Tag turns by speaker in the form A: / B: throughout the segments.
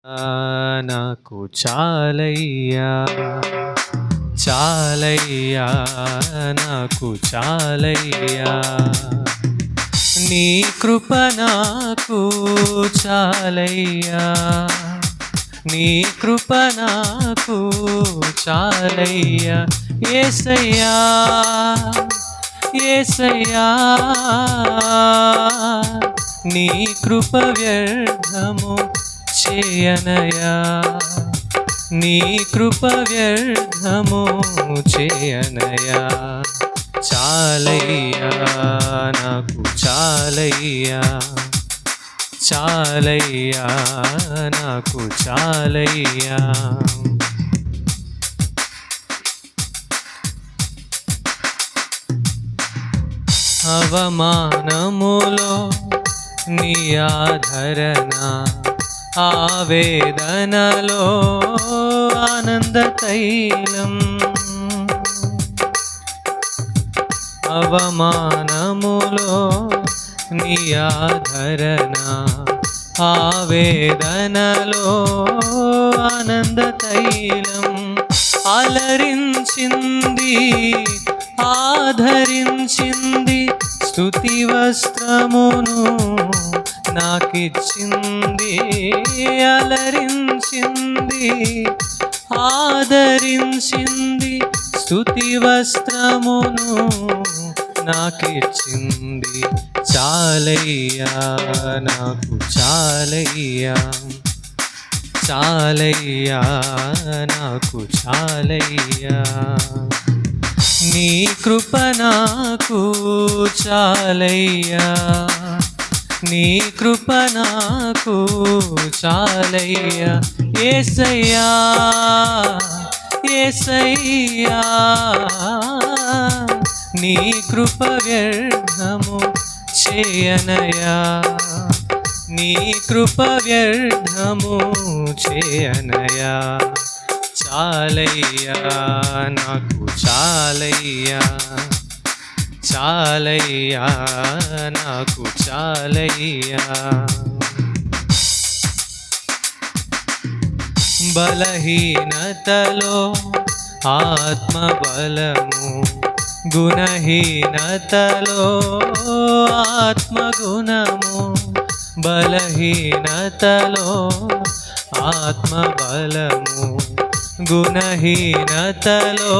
A: నాకు చాలయ్యా చాలయ్యా నాకు చాలయ్యా నీ కృప నాకు చాలయ్యా నీ కృప నాకు చాలయ్యా యేసయ్యా యేసయ్యా నీ కృప వ్యర్థము చేయనయా నీ కృప వ్యర్థము చేయనయా చాలయ్యా నాకు చాలయ్యా చాలయ్యా నాకు చాలయ్యా అవమానములో నీ ఆదరణ ఆవేదనలో ఆనంద తైలం అవమానములో నీ ఆదరణ ఆవేదనలో ఆనంద తైలం అలరించింది ఆధరించింది స్తుతి వస్త్రమును నాకిచ్చింది అలరించింది ఆదరించింది స్తుతి వస్త్రమును నాకిచ్చింది చాలయ్యా నాకు చాలయ్యా చాలయ్యా నాకు చాలయ్యా నీ కృప నాకు చాలయ్యా నీ కృప నాకు చాలయ్యా యేసయ్యా యేసయ్యా నీ కృప వ్యర్థము చేయనయా నీ కృప వ్యర్థము చేయనయా చాలయ్యా నాకు చాలయ్యా చాలయ్యా నాకు చాలయ్యా బలహీనతలో ఆత్మబలము గుణహీనతలో ఆత్మగుణము బలహీనతలో ఆత్మబలము గుణహీనతలో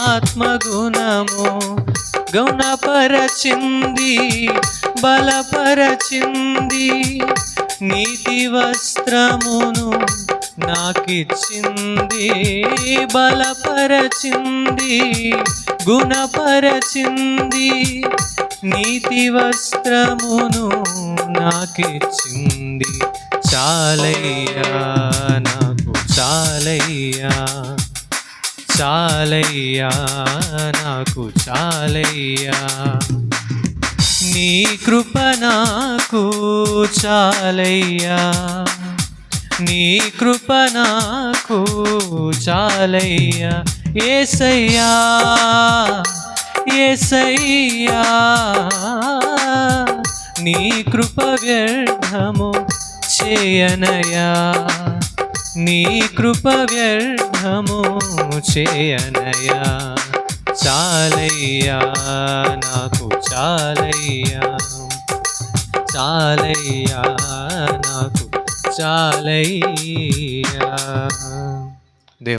A: ఆత్మగుణము గుణపరచింది బలపరచింది నీతి వస్త్రమును నాకిచ్చింది బలపరచింది గుణపరచింది నీతి వస్త్రమును నాకిచ్చింది చాలయ్యా నాకు చాలయ్యా చాలయ్యా నాకు చాలయ్యా నీ కృప నాకు చాలయ్యా నీ కృప నాకు చాలయ్యా యేసయ్యా యేసయ్యా నీ కృప వ్యర్థము చేయనయా నీ కృప వ్యర్థము చేయనయా చాలయ్యా నాకు చాలయ్యా చాలయ్యా నాకు చాలయ్యా